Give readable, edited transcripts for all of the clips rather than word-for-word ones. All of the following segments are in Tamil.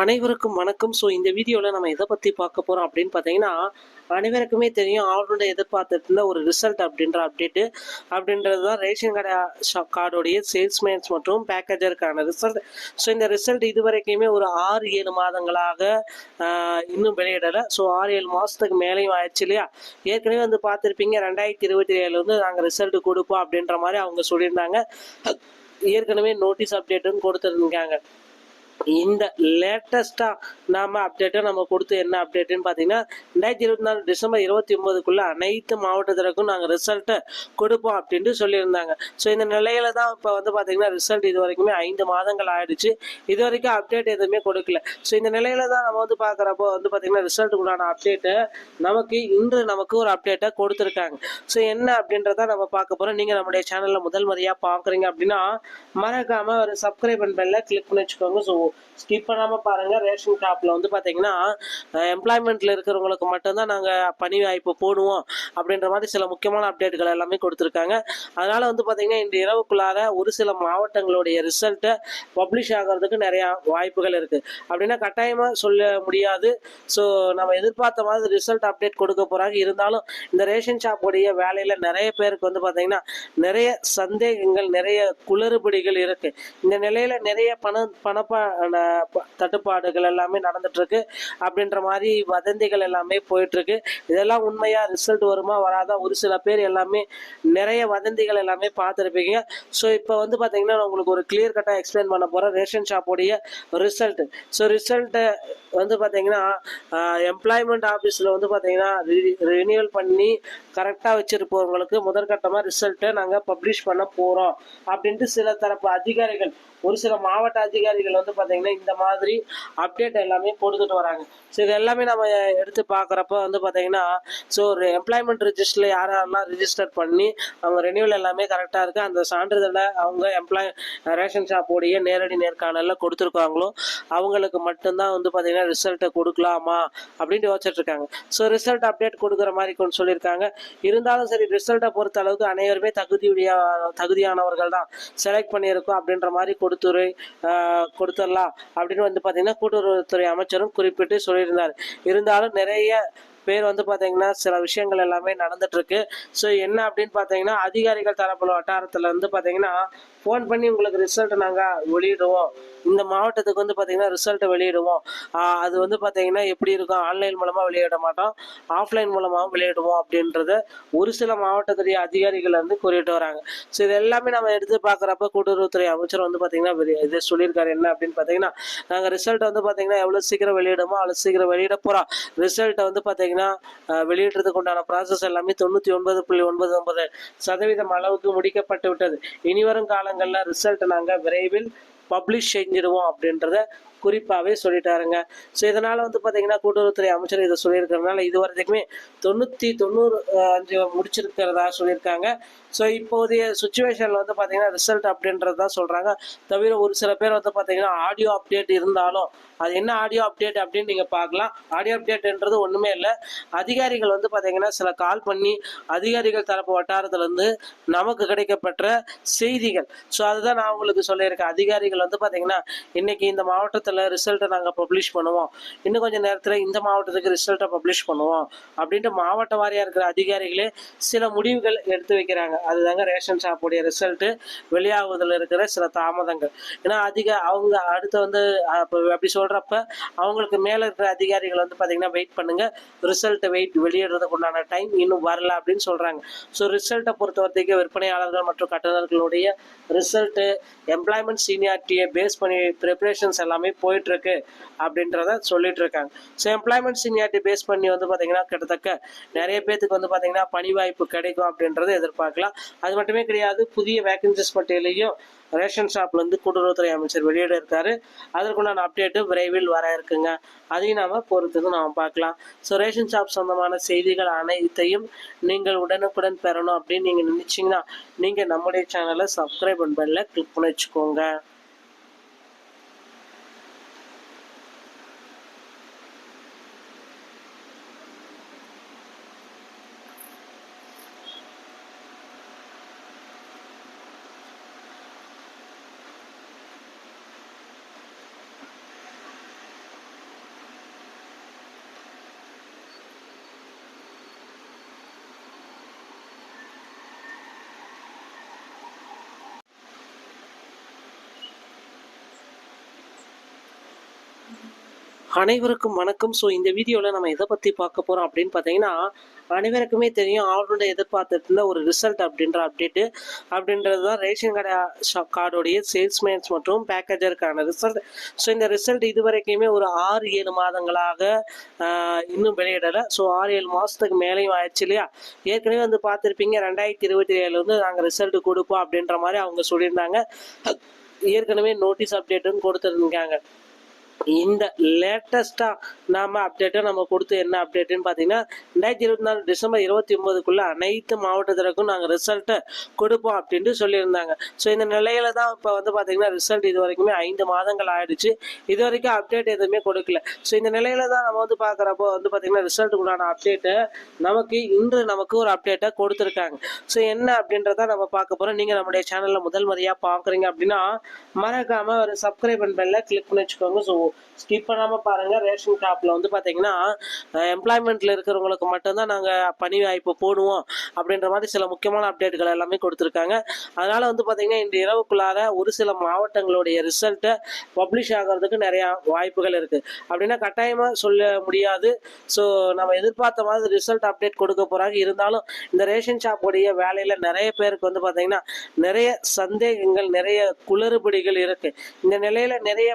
அனைவருக்கும் வணக்கம். இந்த வீடியோவில் நம்ம எதை பற்றி பார்க்க போகிறோம் அப்படின்னு பார்த்தீங்கன்னா, அனைவருக்குமே தெரியும் ஆல்ரெடி எதிர்பார்த்துட்டு இருந்த ஒரு ரிசல்ட் அப்படின்ற அப்டேட்டு அப்படின்றது தான் ரேஷன் கடை கார்டுடைய சேல்ஸ்மேன்ஸ் மற்றும் பேக்கேஜருக்கான ரிசல்ட். இந்த ரிசல்ட் இது வரைக்குமே ஒரு 6-7 மாதங்களாக இன்னும் வெளியிடலை. 6-7 மாதத்துக்கு மேலேயும் ஆயிடுச்சு இல்லையா? ஏற்கனவே வந்து பார்த்துருப்பீங்க 2027 வந்து நாங்கள் ரிசல்ட் கொடுப்போம் அப்படின்ற மாதிரி அவங்க சொல்லியிருந்தாங்க. ஏற்கனவே நோட்டீஸ் அப்டேட்டும் கொடுத்துருந்தாங்க. இந்த லேட்டஸ்டா நாம அப்டேட்டை நம்ம கொடுத்து என்ன அப்டேட்டுன்னு பார்த்தீங்கன்னா, 2024 டிசம்பர் 29க்குள்ள அனைத்து மாவட்டத்திற்கும் நாங்கள் ரிசல்ட்டை கொடுப்போம் அப்படின்ட்டு சொல்லியிருந்தாங்க. இந்த நிலையில தான் இப்போ வந்து பார்த்தீங்கன்னா ரிசல்ட் இது வரைக்குமே 5 மாதங்கள் ஆயிடுச்சு. இது வரைக்கும் அப்டேட் எதுவுமே கொடுக்கல. இந்த நிலையில தான் நம்ம வந்து பார்க்குறப்போ வந்து பார்த்தீங்கன்னா ரிசல்ட்டுக்குள்ளான அப்டேட்டை இன்று நமக்கு ஒரு அப்டேட்டை கொடுத்துருக்காங்க. என்ன அப்படின்றத நம்ம பார்க்க போகிறோம். நீங்கள் நம்முடைய சேனலில் முதல் முறையாக பார்க்குறீங்க அப்படின்னா மறக்காமல் ஒரு சப்ஸ்கிரைப் அண்ட் பெல்லை கிளிக் பண்ணி வச்சுக்கோங்க. ஸ்கிப் பண்ணாமல் பாருங்கள். ரேஷன் ஷாப்பில் வந்து பார்த்தீங்கன்னா எம்ப்ளாய்மெண்ட்டில் இருக்கிறவங்களுக்கு மட்டும்தான் நாங்கள் பணி வாய்ப்பு போடுவோம் அப்படின்ற மாதிரி சில முக்கியமான அப்டேட்டுகள் எல்லாமே கொடுத்துருக்காங்க. அதனால் வந்து பார்த்தீங்கன்னா இந்த இரவுக்குள்ளார ஒரு சில மாவட்டங்களுடைய ரிசல்ட்டை பப்ளிஷ் ஆகிறதுக்கு நிறையா வாய்ப்புகள் இருக்குது. அப்படின்னா கட்டாயமாக சொல்ல முடியாது. நம்ம எதிர்பார்த்த மாதிரி ரிசல்ட் அப்டேட் கொடுக்க போகிறாங்க. இருந்தாலும் இந்த ரேஷன் ஷாப்புடைய வேலையில் நிறைய பேருக்கு வந்து பார்த்தீங்கன்னா நிறைய சந்தேகங்கள், நிறைய குளறுபடிகள் இருக்குது. இந்த நிலையில் நிறைய தட்டுப்பாடுகள் எல்லாமே நடந்துட்டு இருக்கு அப்படின்ற மாதிரி வதந்திகள் எல்லாமே போயிட்டு இருக்கு. இதெல்லாம் உண்மையா ரிசல்ட் வருமா வராதா? ஒரு சில பேர் எல்லாமே நிறைய வதந்திகள் எல்லாமே பார்த்துருப்பீங்க. இப்போ வந்து பார்த்தீங்கன்னா நான் உங்களுக்கு ஒரு கிளியர் கட்டாக எக்ஸ்பிளைன் பண்ண போகிறேன் ரேஷன் ஷாப்புடைய ரிசல்ட். ரிசல்ட்டை வந்து பார்த்தீங்கன்னா எம்ப்ளாய்மெண்ட் ஆஃபீஸில் வந்து பார்த்தீங்கன்னா ரினியூவல் பண்ணி கரெக்டாக வச்சுருப்பவங்களுக்கு முதற்கட்டமாக ரிசல்ட்டை நாங்கள் பப்ளிஷ் பண்ண போகிறோம் அப்படின்ட்டு சில தரப்பு அதிகாரிகள், ஒரு சில மாவட்ட அதிகாரிகள் வந்து பார்த்தீங்கன்னா இந்த மாதிரி அப்டேட் எல்லாமே கொடுத்துட்டு வராங்க. இது எல்லாமே நம்ம எடுத்து பார்க்குறப்ப வந்து பார்த்தீங்கன்னா ஒரு எம்ப்ளாய்மெண்ட் ரிஜிஸ்டரில் யாரெல்லாம் ரிஜிஸ்டர் பண்ணி அவங்க ரெனியூவல் எல்லாமே கரெக்டாக இருக்குது, அந்த சான்றிதழை அவங்க ரேஷன் ஷாப்போடைய நேரடி நேர்காணலில் கொடுத்துருக்காங்களோ அவங்களுக்கு மட்டும்தான் வந்து பார்த்தீங்கன்னா ரிசல்ட்டை கொடுக்கலாமா அப்படின்ட்டு யோசிச்சுட்டு இருக்காங்க. ரிசல்ட் அப்டேட் கொடுக்குற மாதிரி கொஞ்சம் சொல்லியிருக்காங்க. இருந்தாலும் சரி, ரிசல்ட்டை பொறுத்த அளவுக்கு அனைவருமே தகுதியானவர்கள் தான் செலக்ட் பண்ணியிருக்கோம் அப்படின்ற மாதிரி கொடுத்துடலாம் அப்படின்னு வந்து பார்த்தீங்கன்னா கூட்டுறவுத்துறை அமைச்சரும் குறிப்பிட்டு சொல்லியிருந்தார். இருந்தாலும் நிறைய பேர் வந்து பார்த்தீங்கன்னா சில விஷயங்கள் எல்லாமே நடந்துட்டு இருக்கு. என்ன அப்படின்னு பார்த்தீங்கன்னா அதிகாரிகள் தரப்புல வட்டாரத்தில் வந்து பார்த்தீங்கன்னா ஃபோன் பண்ணி உங்களுக்கு ரிசல்ட் நாங்கள் வெளியிடுவோம், இந்த மாவட்டத்துக்கு வந்து பார்த்தீங்கன்னா ரிசல்ட்டை வெளியிடுவோம், அது வந்து பார்த்தீங்கன்னா எப்படி இருக்கும், ஆன்லைன் மூலமாக வெளியிட மாட்டோம், ஆஃப்லைன் மூலமாகவும் வெளியிடுவோம் அப்படின்றத ஒரு சில மாவட்டத்துடைய அதிகாரிகள் வந்து கூறிட்டு வராங்க. இது எல்லாமே நம்ம எடுத்து பார்க்குறப்ப கூட்டுறவுத்துறை அமைச்சர் வந்து பார்த்தீங்கன்னா இதை சொல்லியிருக்காரு. என்ன அப்படின்னு பார்த்தீங்கன்னா நாங்கள் ரிசல்ட் வந்து பார்த்தீங்கன்னா எவ்வளோ சீக்கிரம் வெளியிடுமோ அவ்வளோ சீக்கிரம் வெளியிட போகிறோம். ரிசல்ட்டை வந்து பார்த்தீங்கன்னா வெளியிடுறதுக்கு உண்டான ப்ராசஸ் எல்லாமே 99.99% அளவுக்கு முடிக்கப்பட்டு விட்டது. இனிவரும் காலங்களில் ரிசல்ட் நாங்கள் விரைவில் பப்ளிஷ் செஞ்சிடுவோம் அப்படின்றத குறிப்பாகவே சொல்லிட்டாருங்க. இதனால் வந்து பார்த்தீங்கன்னா கூட்டுறவுத்துறை அமைச்சர் இதை சொல்லியிருக்கிறதுனால இது வரைக்குமே 95 முடிச்சிருக்கிறதா சொல்லியிருக்காங்க. இப்போதைய சுச்சுவேஷனில் வந்து பார்த்தீங்கன்னா ரிசல்ட் அப்படின்றது தான் சொல்கிறாங்க. தவிர ஒரு சில பேர் வந்து பார்த்தீங்கன்னா ஆடியோ அப்டேட் இருந்தாலும் அது என்ன ஆடியோ அப்டேட் அப்படின்னு நீங்கள் பார்க்கலாம். ஆடியோ அப்டேட்ன்றது ஒன்றுமே இல்லை, அதிகாரிகள் வந்து பார்த்தீங்கன்னா சில கால் பண்ணி அதிகாரிகள் தரப்பு வட்டாரத்துலேருந்து நமக்கு கிடைக்கப்பெற்ற செய்திகள். அதுதான் நான் உங்களுக்கு சொல்லியிருக்கேன். அதிகாரிகள் வந்து பார்த்தீங்கன்னா இன்னைக்கு இந்த மாவட்டத்தில் ரிசல்ட்டை நாங்கள் பப்ளிஷ் பண்ணுவோம், இன்னும் கொஞ்சம் நேரத்தில் இந்த மாவட்டத்துக்கு ரிசல்ட்டை பப்ளிஷ் பண்ணுவோம் அப்படின்ட்டு மாவட்ட வாரியாக இருக்கிற அதிகாரிகளே சில முடிவுகள் எடுத்து வைக்கிறாங்க. அதுதாங்க ரேஷன் ஷாப்புடைய ரிசல்ட்டு வெளியாகுவதில் இருக்கிற சில தாமதங்கள். ஏன்னா அவங்க அடுத்து வந்து அப்படி சொல்கிறப்ப அவங்களுக்கு மேலே இருக்கிற அதிகாரிகள் வந்து பார்த்தீங்கன்னா வெயிட் பண்ணுங்கள், ரிசல்ட்டை வெளியிடுறதுக்கு உண்டான டைம் இன்னும் வரல அப்படின்னு சொல்கிறாங்க. ரிசல்ட்டை பொறுத்த வரைக்கும் விற்பனையாளர்கள் மற்றும் கட்டணர்களுடைய ரிசல்ட்டு எம்ப்ளாய்மெண்ட் சீனியாரிட்டியை பேஸ் பண்ணி ப்ரிப்ரேஷன்ஸ் எல்லாமே போயிட்டுருக்கு அப்படின்றத சொல்லிட்டு இருக்காங்க. எம்ப்ளாய்மெண்ட் சீனியாரிட்டி பேஸ் பண்ணி வந்து பார்த்தீங்கன்னா கிட்டத்தட்ட நிறைய பேருக்கு வந்து பார்த்தீங்கன்னா பணி வாய்ப்பு கிடைக்கும் அப்படின்றத எதிர்பார்க்கலாம். அது மட்டுமே கிடையாது, புதிய வேகன்சிஸ் பட்டியலையும் ரேஷன் ஷாப்லேருந்து கூட்டுறவுத்துறை அமைச்சர் வெளியிட இருக்காரு. அதற்குண்டான அப்டேட்டு விரைவில் வர இருக்குங்க. அதையும் நாம் பொறுத்தது நாம் பார்க்கலாம். ரேஷன் ஷாப் சொந்தமான செய்திகள் அனைத்தையும் நீங்கள் உடனுக்குடன் பெறணும் அப்படின்னு நீங்கள் நினச்சிங்கன்னா நீங்கள் நம்முடைய சேனலை சப்ஸ்கிரைப் பண்ணல கிளிக் பண்ணி வச்சுக்கோங்க. அனைவருக்கும் வணக்கம். இந்த வீடியோவில் நம்ம எதை பற்றி பார்க்க போகிறோம் அப்படின்னு பார்த்தீங்கன்னா, அனைவருக்குமே தெரியும் ஆல்ரெடி எதிர்பார்த்துட்டு இருந்த ஒரு ரிசல்ட் அப்படின்றது தான் ரேஷன் கடை கார்டுடைய சேல்ஸ்மேன்ஸ் மற்றும் பேக்கேஜருக்கான ரிசல்ட். இந்த ரிசல்ட் இது வரைக்குமே ஒரு 6-7 மாதங்களாக இன்னும் வெளியிடலை. 6-7 மாதத்துக்கு மேலேயும் ஆயிடுச்சு இல்லையா. ஏற்கனவே வந்து பார்த்துருப்பீங்க 2027 வந்து நாங்கள் ரிசல்ட் கொடுப்போம் அப்படின்ற மாதிரி அவங்க சொல்லியிருந்தாங்க. ஏற்கனவே நோட்டீஸ் அப்டேட்டும் கொடுத்துருந்தாங்க. இந்த லேட்டஸ்டா நம்ம கொடுத்து என்ன அப்டேட்னு பார்த்தீங்கன்னா, 2024 டிசம்பர் 29க்குள்ள அனைத்து மாவட்டத்திற்கும் நாங்கள் ரிசல்ட்டை கொடுப்போம் அப்படின்ட்டு சொல்லியிருந்தாங்க. இந்த நிலையில தான் இப்போ வந்து பார்த்தீங்கன்னா ரிசல்ட் இது வரைக்குமே 5 மாதங்கள் ஆயிடுச்சு. இது வரைக்கும் அப்டேட் எதுவுமே கொடுக்கல. இந்த நிலையில தான் நம்ம வந்து பார்க்குறப்போ வந்து பார்த்தீங்கன்னா ரிசல்ட்டுக்குள்ளான அப்டேட்டை நமக்கு ஒரு அப்டேட்டை கொடுத்துருக்காங்க. என்ன அப்படின்றத நம்ம பார்க்க போகிறோம். நீங்கள் நம்முடைய சேனலில் முதல் முறையாக பார்க்குறீங்க அப்படின்னா மறக்காமல் ஒரு சப்ஸ்கிரைப் பெல்லை கிளிக் பண்ணி வச்சுக்கோங்க. ஸ்கிப் பண்ணாமல் பாருங்கள். ரேஷன் ஷாப்பில் வந்து பார்த்தீங்கன்னா எம்ப்ளாய்மெண்ட்டில் இருக்கிறவங்களுக்கு மட்டும்தான் நாங்கள் பணி வாய்ப்பு போடுவோம் அப்படின்ற மாதிரி சில முக்கியமான அப்டேட்டுகள் எல்லாமே கொடுத்துருக்காங்க. அதனால் வந்து பார்த்தீங்கன்னா இந்த இரவுக்குள்ளார ஒரு சில மாவட்டங்களுடைய ரிசல்ட்டை பப்ளிஷ் ஆகிறதுக்கு நிறையா வாய்ப்புகள் இருக்குது. அப்படின்னா கட்டாயமாக சொல்ல முடியாது. நம்ம எதிர்பார்த்த மாதிரி ரிசல்ட் அப்டேட் கொடுக்க போகிறாங்க. இருந்தாலும் இந்த ரேஷன் ஷாப்புடைய வேலையில் நிறைய பேருக்கு வந்து பார்த்தீங்கன்னா நிறைய சந்தேகங்கள், நிறைய குளறுபடிகள் இருக்குது. இந்த நிலையில் நிறைய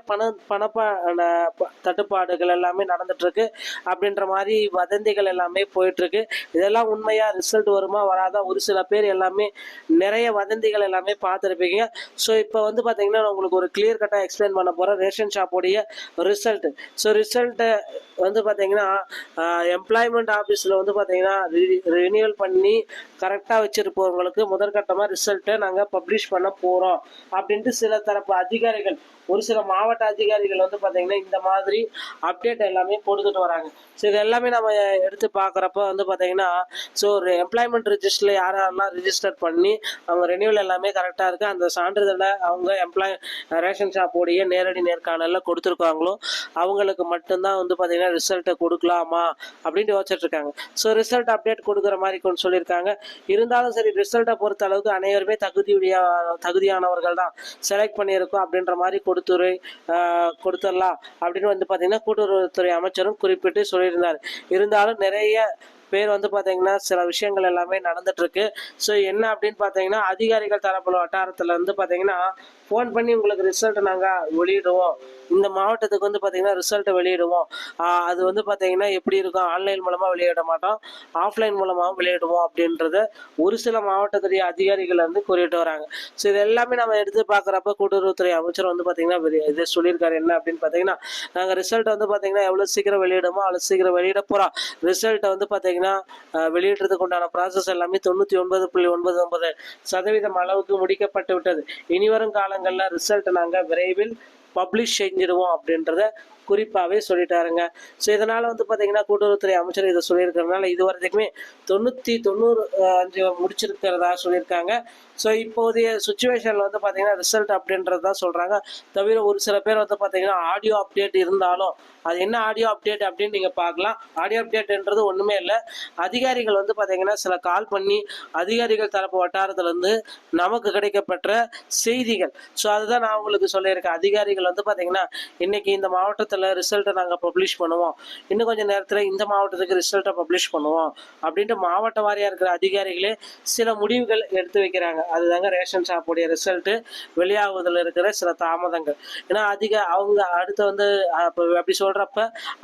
தட்டுப்பாடுகள் எல்லாமே நடந்துட்டு இருக்கு அப்படின்ற மாதிரி வதந்திகள் எல்லாமே போயிட்டு இருக்கு. இதெல்லாம் உண்மையா ரிசல்ட் வருமா வராதா, ஒரு சில பேர் எல்லாமே நிறைய வதந்திகள் எல்லாமே பார்த்துருப்பீங்க. இப்போ வந்து பார்த்தீங்கன்னா நான் உங்களுக்கு ஒரு கிளியர் கட்டாக எக்ஸ்பிளைன் பண்ண போகிறேன் ரேஷன் ஷாப்புடைய ரிசல்ட். ரிசல்ட்டை வந்து பார்த்தீங்கன்னா எம்ப்ளாய்மெண்ட் ஆஃபீஸில் வந்து பார்த்தீங்கன்னா ரினியூவல் பண்ணி கரெக்டாக வச்சுருப்பவங்களுக்கு முதற்கட்டமாக ரிசல்ட்டை நாங்கள் பப்ளிஷ் பண்ண போகிறோம் அப்படின்ட்டு சில தரப்பு அதிகாரிகள், ஒரு சில மாவட்ட அதிகாரிகள் வந்து பார்த்தீங்கன்னா இந்த மாதிரி அப்டேட் எல்லாமே கொடுத்துட்டு வராங்க. இது எல்லாமே நம்ம எடுத்து பார்க்குறப்ப வந்து பார்த்தீங்கன்னா ஒரு எம்ப்ளாய்மெண்ட் ரிஜிஸ்டரில் யாரெல்லாம் ரிஜிஸ்டர் பண்ணி அவங்க ரெனியூவல் எல்லாமே கரெக்டாக இருக்குது, அந்த சான்றிதழை அவங்க ரேஷன் ஷாப்போடைய நேரடி நேர்காணலில் கொடுத்துருக்காங்களோ அவங்களுக்கு மட்டும்தான் வந்து பார்த்தீங்கன்னா ரிசல்ட்டை கொடுக்கலாமா அப்படின்ட்டு யோசிச்சுட்டு இருக்காங்க. ரிசல்ட் அப்டேட் கொடுக்குற மாதிரி கொஞ்சம் சொல்லியிருக்காங்க. இருந்தாலும் சரி, ரிசல்ட்டை பொறுத்த அளவுக்கு அனைவருமே தகுதியானவர்கள் தான் செலக்ட் பண்ணியிருக்கோம் அப்படின்ற மாதிரி கொடுத்துடலாம் அப்படின்னு வந்து பார்த்தீங்கன்னா கூட்டுறவுத்துறை அமைச்சரும் குறிப்பிட்டு சொல்லியிருந்தார். இருந்தாலும் நிறைய பேர் வந்து பார்த்தீங்கன்னா சில விஷயங்கள் எல்லாமே நடந்துட்டு இருக்கு. என்ன அப்படின்னு பார்த்தீங்கன்னா அதிகாரிகள் தரப்புல வட்டாரத்தில் வந்து பார்த்தீங்கன்னா ஃபோன் பண்ணி உங்களுக்கு ரிசல்ட் நாங்கள் வெளியிடுவோம், இந்த மாவட்டத்துக்கு வந்து பார்த்தீங்கன்னா ரிசல்ட்டை வெளியிடுவோம், அது வந்து பார்த்தீங்கன்னா எப்படி இருக்கும், ஆன்லைன் மூலமாக வெளியிட மாட்டோம், ஆஃப்லைன் மூலமாகவும் வெளியிடுவோம் அப்படின்றத ஒரு சில மாவட்டத்துடைய அதிகாரிகள் வந்து கூறிட்டு வராங்க. இது எல்லாமே நம்ம எடுத்து பார்க்குறப்ப கூட்டுறவுத்துறை அமைச்சர் வந்து பார்த்தீங்கன்னா இதை சொல்லியிருக்காரு. என்ன அப்படின்னு பார்த்தீங்கன்னா நாங்கள் ரிசல்ட் வந்து பார்த்தீங்கன்னா எவ்வளோ சீக்கிரம் வெளியிடுமோ அவ்வளோ சீக்கிரம் வெளியிட போகிறோம். ரிசல்ட்டை வந்து பார்த்தீங்கன்னா வெளியிடுறதுக்கு உண்டான ப்ராசஸ் எல்லாமே 99.99% அளவுக்கு முடிக்கப்பட்டு விட்டது. இனிவரும் காலங்களில் ரிசல்ட் நாங்கள் விரைவில் பப்ளிஷ் செஞ்சிடுவோம் அப்படின்றத குறிப்பாகவே சொல்லிட்டாருங்க. இதனால் வந்து பார்த்தீங்கன்னா கூட்டுறவுத்துறை அமைச்சர் இதை சொல்லியிருக்கிறதுனால இது வரைக்குமே 95 முடிச்சிருக்கிறதா சொல்லியிருக்காங்க. இப்போதைய சுச்சுவேஷனில் வந்து பார்த்தீங்கன்னா ரிசல்ட் அப்படின்றது தான் சொல்கிறாங்க. தவிர ஒரு சில பேர் வந்து பார்த்தீங்கன்னா ஆடியோ அப்டேட் இருந்தாலும் அது என்ன ஆடியோ அப்டேட் அப்படின்னு நீங்கள் பார்க்கலாம். ஆடியோ அப்டேட்ன்றது ஒன்றுமே இல்லை, அதிகாரிகள் வந்து பார்த்தீங்கன்னா சில கால் பண்ணி அதிகாரிகள் தரப்பு வட்டாரத்துலேருந்து நமக்கு கிடைக்கப்பெற்ற செய்திகள். அதுதான் நான் உங்களுக்கு சொல்லியிருக்கேன். அதிகாரிகள் வந்து பார்த்தீங்கன்னா இன்னைக்கு இந்த மாவட்டத்தில் ரிசல்ட்டை நாங்கள் பப்ளிஷ் பண்ணுவோம், இன்னும் கொஞ்சம் நேரத்தில் இந்த மாவட்டத்துக்கு ரிசல்ட்டை பப்ளிஷ் பண்ணுவோம் அப்படின்ட்டு மாவட்ட வாரியாக இருக்கிற அதிகாரிகளே சில முடிவுகள் எடுத்து வைக்கிறாங்க. அதுதாங்க ரேஷன் ஷாப்புடைய ரிசல்ட்டு வெளியாகுவதில் இருக்கிற சில தாமதங்கள். ஏன்னா அவங்க அடுத்து வந்து அப்படி சொல்கிறப்ப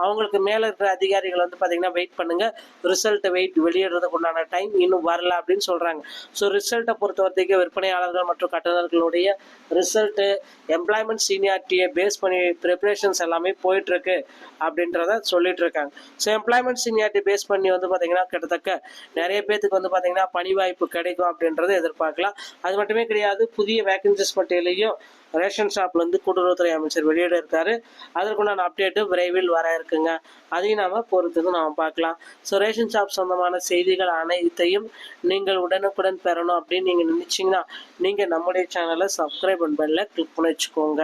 அவங்களுக்கு மேலே இருக்கிற அதிகாரிகள் வந்து பார்த்தீங்கன்னா வெயிட் பண்ணுங்கள், ரிசல்ட்டை வெளியிடுறதுக்கு உண்டான டைம் இன்னும் வரல அப்படின்னு சொல்கிறாங்க. ரிசல்ட்டை பொறுத்த வரைக்கும் விற்பனையாளர்கள் மற்றும் கட்டணர்களுடைய ரிசல்ட்டு எம்ப்ளாய்மெண்ட் சீனியாரிட்டியை பேஸ் பண்ணி ப்ரிப்பரேஷன்ஸ் எல்லாமே போயிட்டுருக்கு அப்படின்றத சொல்லிட்டு இருக்காங்க. எம்ப்ளாய்மெண்ட் சீனியாரிட்டி பேஸ் பண்ணி வந்து பார்த்தீங்கன்னா கிட்டத்தட்ட நிறைய பேருக்கு வந்து பார்த்தீங்கன்னா பணி வாய்ப்பு கிடைக்கும் அப்படின்றத எதிர்பார்க்கலாம். அது மட்டுமே கிடையாது, புதிய வேகன்சிஸ் பட்டியலையும் ரேஷன் ஷாப்லேருந்து கூட்டுறவுத்துறை அமைச்சர் வெளியிட இருக்காரு. அதற்குண்டான அப்டேட்டு விரைவில் வர இருக்குங்க. அதையும் நாம் பொறுத்தது நாம் பார்க்கலாம். ரேஷன் ஷாப் சொந்தமான செய்திகள் அனைத்தையும் நீங்கள் உடனுக்குடன் பெறணும் அப்படின்னு நீங்கள் நினச்சிங்கன்னா நீங்கள் நம்முடைய சேனலை சப்ஸ்கிரைப் பெல்லை கிளிக் பண்ணி வச்சுக்கோங்க.